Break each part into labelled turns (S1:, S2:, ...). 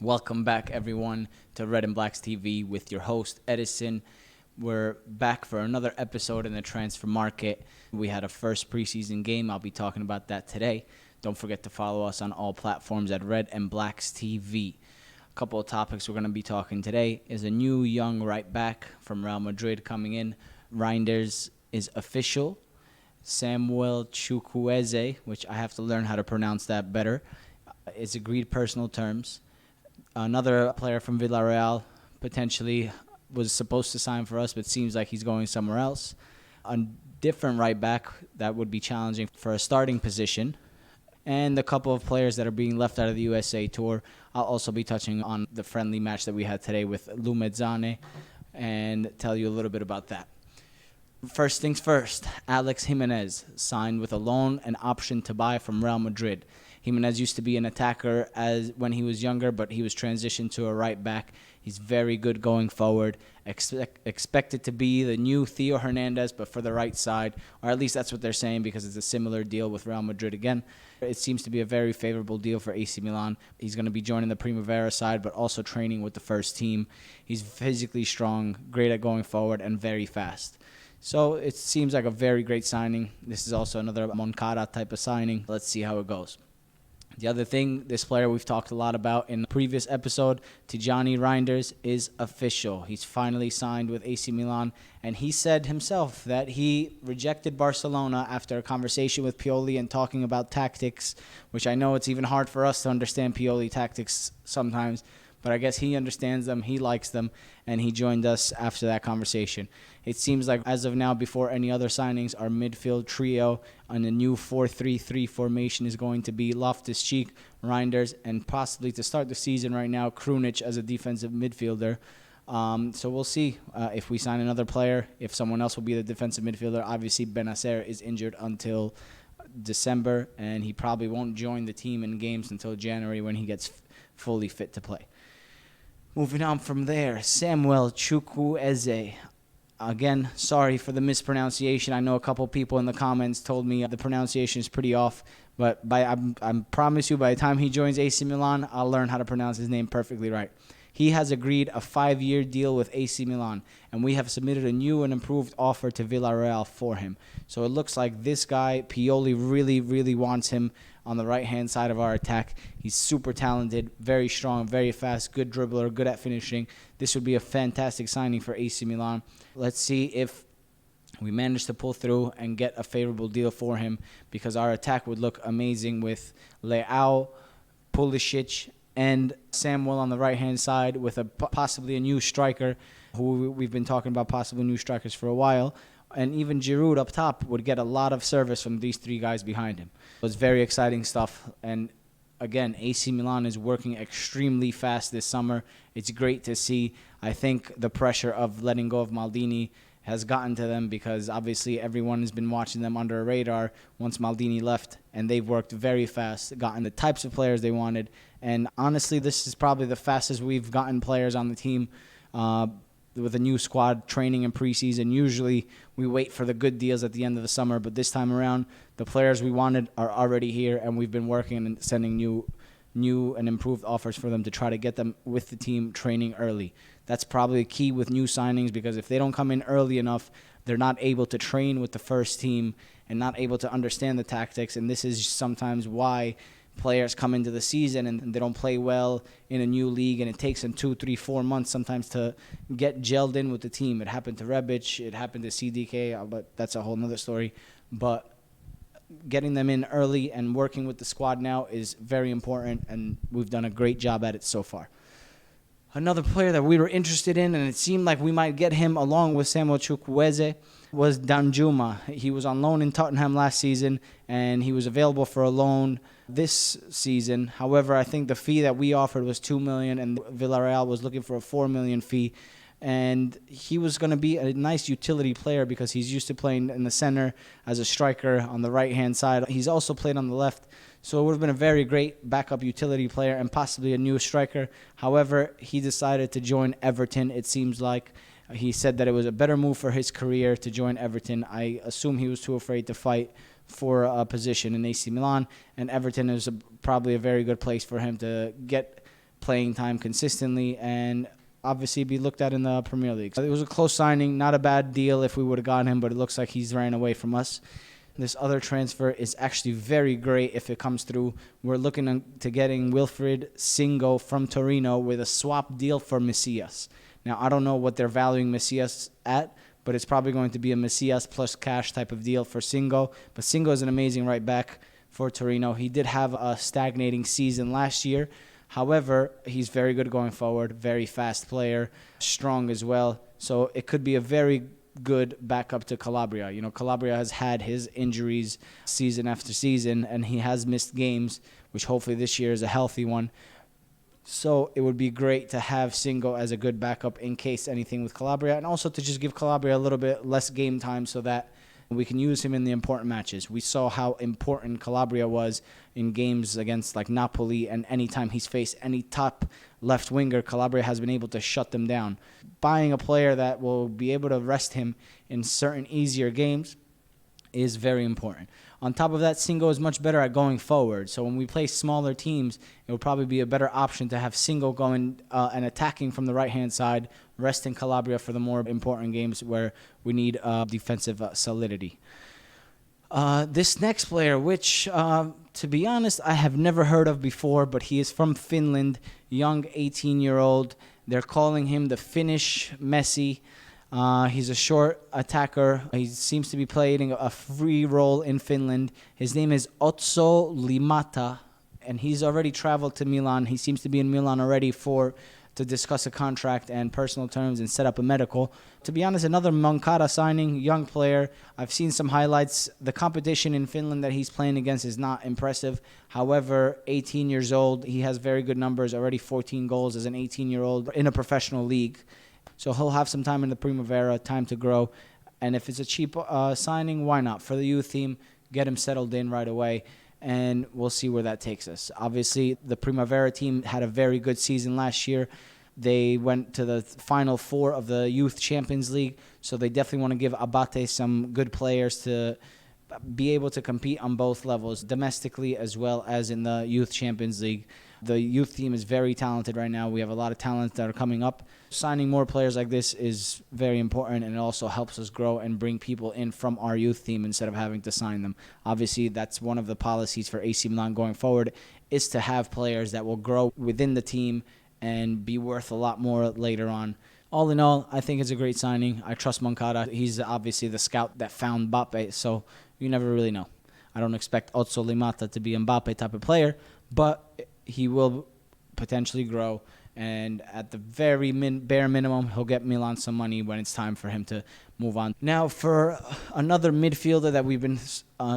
S1: Welcome back, everyone, to Red and Blacks TV with your host, Edison. We're back for another episode in the transfer market. We had a first preseason game. I'll be talking about that today. Don't forget to follow us on all platforms at Red and Blacks TV. A couple of topics we're going to be talking today is a new young right back from Real Madrid coming in. Reinders is official. Samuel Chukwueze, which I have to learn how to pronounce that better, is agreed personal terms. Another player from Villarreal potentially was supposed to sign for us, but seems like he's going somewhere else. A different right back that would be challenging for a starting position. And a couple of players that are being left out of the USA Tour. I'll also be touching on the friendly match that we had today with Lumezzane and tell you a little bit about that. First things first, Alex Jimenez signed with a loan and option to buy from Real Madrid. Jimenez used to be an attacker when he was younger, but he was transitioned to a right back. He's very good going forward. Expected to be the new Theo Hernandez, but for the right side, or at least that's what they're saying because it's a similar deal with Real Madrid again. It seems to be a very favorable deal for AC Milan. He's going to be joining the Primavera side, but also training with the first team. He's physically strong, great at going forward, and very fast. So it seems like a very great signing. This is also another Moncada type of signing. Let's see how it goes. The other thing, this player we've talked a lot about in the previous episode, Tijani Reinders, is official. He's finally signed with AC Milan, and he said himself that he rejected Barcelona after a conversation with Pioli and talking about tactics, which I know it's even hard for us to understand Pioli tactics sometimes, but I guess he understands them, he likes them, and he joined us after that conversation. It seems like as of now, before any other signings, our midfield trio on the new 4-3-3 formation is going to be Loftus-Cheek, Reinders, and possibly to start the season right now, Krunic as a defensive midfielder. So we'll see if we sign another player, if someone else will be the defensive midfielder. Obviously, Benacer is injured until December, and he probably won't join the team in games until January when he gets fully fit to play. Moving on from there, Samuel Chukwueze. Again, sorry for the mispronunciation. I know a couple people in the comments told me the pronunciation is pretty off, but I promise you by the time he joins AC Milan, I'll learn how to pronounce his name perfectly right. He has agreed a 5-year deal with AC Milan, and we have submitted a new and improved offer to Villarreal for him. So it looks like this guy, Pioli, really, really wants him on the right-hand side of our attack. He's super talented, very strong, very fast, good dribbler, good at finishing. This would be a fantastic signing for AC Milan. Let's see if we manage to pull through and get a favorable deal for him, because our attack would look amazing with Leao, Pulisic, and Samuel on the right-hand side with possibly a new striker, who we've been talking about possibly new strikers for a while. And even Giroud up top would get a lot of service from these three guys behind him. It was very exciting stuff. And again, AC Milan is working extremely fast this summer. It's great to see. I think the pressure of letting go of Maldini has gotten to them because obviously everyone has been watching them under a radar once Maldini left, and they've worked very fast, gotten the types of players they wanted. And honestly, this is probably the fastest we've gotten players on the team with a new squad training in preseason. Usually we wait for the good deals at the end of the summer, but this time around, the players we wanted are already here, and we've been working and sending new and improved offers for them to try to get them with the team training early. That's probably key with new signings, because if they don't come in early enough, they're not able to train with the first team and not able to understand the tactics, and this is sometimes why players come into the season and they don't play well in a new league, and it takes them 2, 3, 4 months sometimes to get gelled in with the team. It happened to Rebic, it happened to CDK, but that's a whole nother story. But getting them in early and working with the squad now is very important, and we've done a great job at it so far. Another player that we were interested in, and it seemed like we might get him along with Samuel Chukwueze, was Danjuma. He was on loan in Tottenham last season, and he was available for a loan this season. However, I think the fee that we offered was $2 million, and Villarreal was looking for a $4 million fee. And he was going to be a nice utility player because he's used to playing in the center as a striker on the right-hand side. He's also played on the left, so it would have been a very great backup utility player and possibly a new striker. However, he decided to join Everton, it seems like. He said that it was a better move for his career to join Everton. I assume he was too afraid to fight for a position in AC Milan, and Everton is probably a very good place for him to get playing time consistently and obviously be looked at in the Premier League. So it was a close signing, not a bad deal if we would have gotten him, but it looks like he's ran away from us. This other transfer is actually very great if it comes through. We're looking to getting Wilfried Singo from Torino with a swap deal for Messias. Now, I don't know what they're valuing Messias at, but it's probably going to be a Messias plus cash type of deal for Singo. But Singo is an amazing right back for Torino. He did have a stagnating season last year. However, he's very good going forward, very fast player, strong as well. So it could be a very good backup to Calabria. You know, Calabria has had his injuries season after season, and he has missed games, which hopefully this year is a healthy one. So it would be great to have Singo as a good backup in case anything with Calabria, and also to just give Calabria a little bit less game time so that we can use him in the important matches. We saw how important Calabria was in games against like Napoli, and anytime he's faced any top left winger, Calabria has been able to shut them down. Buying a player that will be able to rest him in certain easier games is very important. On top of that, Singo is much better at going forward. So when we play smaller teams, it would probably be a better option to have Singo going and attacking from the right-hand side, resting Calabria for the more important games where we need defensive solidity. This next player, which, to be honest, I have never heard of before, but he is from Finland, young 18-year-old. They're calling him the Finnish Messi. He's a short attacker. He seems to be playing a free role in Finland. His name is Otso Limata, and he's already traveled to Milan. He seems to be in Milan already to discuss a contract and personal terms and set up a medical. To be honest, another Moncada signing, young player. I've seen some highlights. The competition in Finland that he's playing against is not impressive. However, 18 years old, he has very good numbers, already 14 goals as an 18-year-old in a professional league. So he'll have some time in the Primavera, time to grow. And if it's a cheap signing, why not? For the youth team, get him settled in right away, and we'll see where that takes us. Obviously, the Primavera team had a very good season last year. They went to the Final Four of the Youth Champions League, so they definitely want to give Abate some good players to be able to compete on both levels, domestically as well as in the Youth Champions League. The youth team is very talented right now. We have a lot of talents that are coming up. Signing more players like this is very important, and it also helps us grow and bring people in from our youth team instead of having to sign them. Obviously, that's one of the policies for AC Milan going forward, is to have players that will grow within the team and be worth a lot more later on. All in all, I think it's a great signing. I trust Moncada. He's obviously the scout that found Mbappe, so you never really know. I don't expect Otso Limata to be a Mbappe type of player, but he will potentially grow, and at the very bare minimum, he'll get Milan some money when it's time for him to move on. Now, for another midfielder that we've been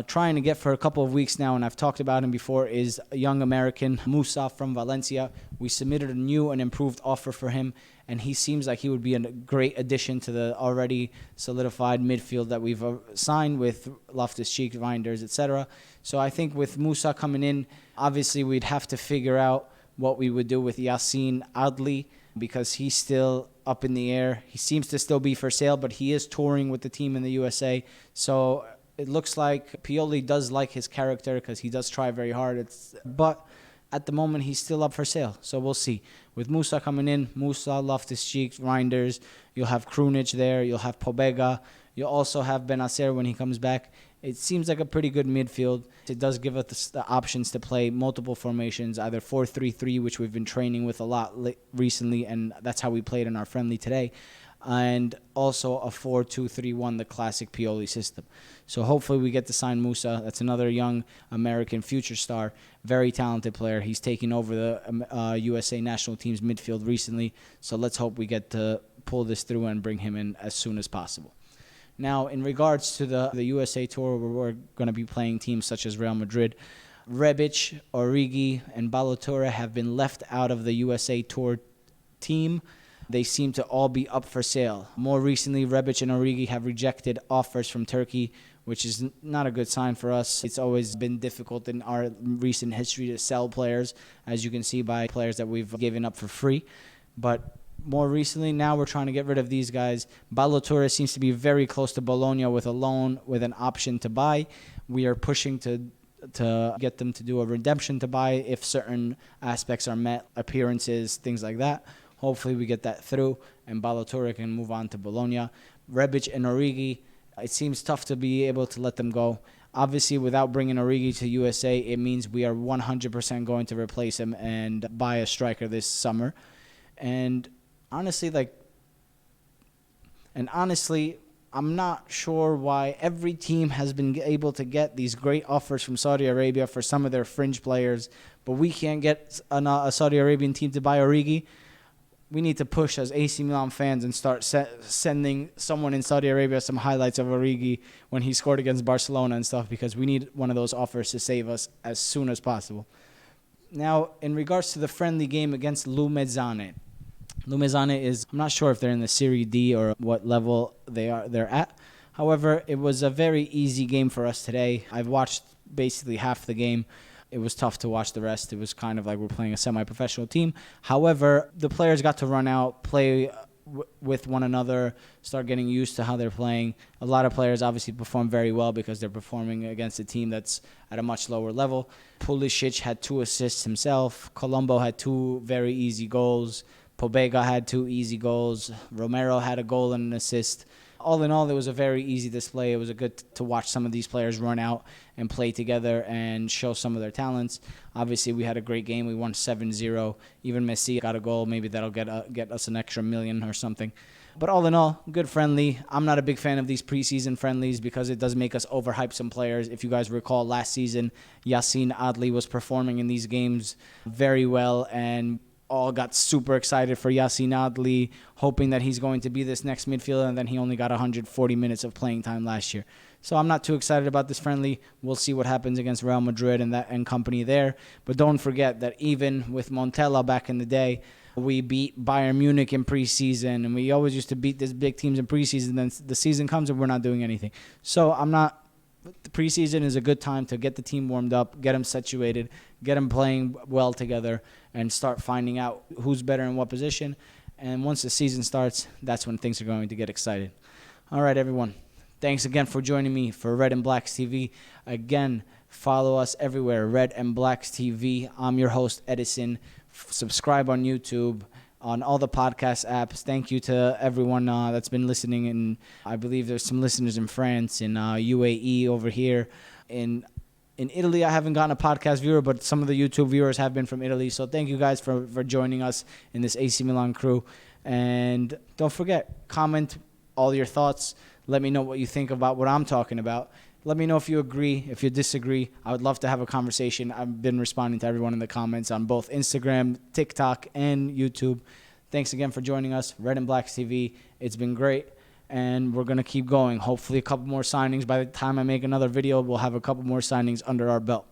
S1: trying to get for a couple of weeks now, and I've talked about him before, is a young American, Musah from Valencia. We submitted a new and improved offer for him, and he seems like he would be a great addition to the already solidified midfield that we've signed with Loftus-Cheek, Reinders, etc. So I think with Musah coming in, obviously we'd have to figure out what we would do with Yassine Adli, because he's still up in the air. He seems to still be for sale, but he is touring with the team in the USA. So it looks like Pioli does like his character because he does try very hard. But at the moment, he's still up for sale. So we'll see. With Musah coming in, Musah, Loftus-Cheek, Reinders, you'll have Krunic there, you'll have Pobega, you'll also have Benacer when he comes back. It seems like a pretty good midfield. It does give us the options to play multiple formations, either 4-3-3, which we've been training with a lot recently, and that's how we played in our friendly today, and also a 4-2-3-1, the classic Pioli system. So hopefully we get to sign Musah. That's another young American future star, very talented player. He's taken over the USA national team's midfield recently, so let's hope we get to pull this through and bring him in as soon as possible. Now, in regards to the USA Tour, where we're going to be playing teams such as Real Madrid, Rebic, Origi, and Balotore have been left out of the USA Tour team. They seem to all be up for sale. More recently, Rebic and Origi have rejected offers from Turkey, which is not a good sign for us. It's always been difficult in our recent history to sell players, as you can see by players that we've given up for free. But more recently, now we're trying to get rid of these guys. Balotore seems to be very close to Bologna with a loan with an option to buy. We are pushing to to get them to do a redemption to buy if certain aspects are met, appearances, things like that. Hopefully we get that through, and Baloturi can move on to Bologna. Rebic and Origi, it seems tough to be able to let them go. Obviously, without bringing Origi to USA, it means we are 100% going to replace him and buy a striker this summer. And honestly, I'm not sure why every team has been able to get these great offers from Saudi Arabia for some of their fringe players, but we can't get a Saudi Arabian team to buy Origi. We need to push as AC Milan fans and start sending someone in Saudi Arabia some highlights of Origi when he scored against Barcelona and stuff, because we need one of those offers to save us as soon as possible. Now, in regards to the friendly game against Lumezzane. Lumezzane is, I'm not sure if they're in the Serie D or what level they're at. However, it was a very easy game for us today. I've watched basically half the game. It was tough to watch the rest. It was kind of like we're playing a semi-professional team. However, the players got to run out, play with one another, start getting used to how they're playing. A lot of players obviously perform very well because they're performing against a team that's at a much lower level. Pulisic had 2 assists himself. Colombo had 2 very easy goals. Pobega had 2 easy goals. Romero had a goal and an assist. All in all, it was a very easy display. It was good to watch some of these players run out and play together and show some of their talents. Obviously, we had a great game. We won 7-0. Even Messi got a goal. Maybe that'll get us an extra million or something. But all in all, good friendly. I'm not a big fan of these preseason friendlies because it does make us overhype some players. If you guys recall, last season, Yacine Adli was performing in these games very well, and all got super excited for Yacine Adli, hoping that he's going to be this next midfielder, and then he only got 140 minutes of playing time last year. So I'm not too excited about this friendly. We'll see what happens against Real Madrid and company there. But don't forget that even with Montella back in the day, we beat Bayern Munich in preseason, and we always used to beat these big teams in preseason. Then the season comes and we're not doing anything. So the preseason is a good time to get the team warmed up, get them situated, get them playing well together, and start finding out who's better in what position. And once the season starts, that's when things are going to get excited. All right, everyone. Thanks again for joining me for Red and Blacks TV. Again, follow us everywhere, Red and Blacks TV. I'm your host, Edison. Subscribe on YouTube, on all the podcast apps. Thank you to everyone that's been listening. And I believe there's some listeners in France, in UAE over here. In Italy, I haven't gotten a podcast viewer, but some of the YouTube viewers have been from Italy. So thank you guys for joining us in this AC Milan crew. And don't forget, comment all your thoughts. Let me know what you think about what I'm talking about. Let me know if you agree, if you disagree. I would love to have a conversation. I've been responding to everyone in the comments on both Instagram, TikTok, and YouTube. Thanks again for joining us, Red and Blacks TV. It's been great, and we're going to keep going. Hopefully a couple more signings. By the time I make another video, we'll have a couple more signings under our belt.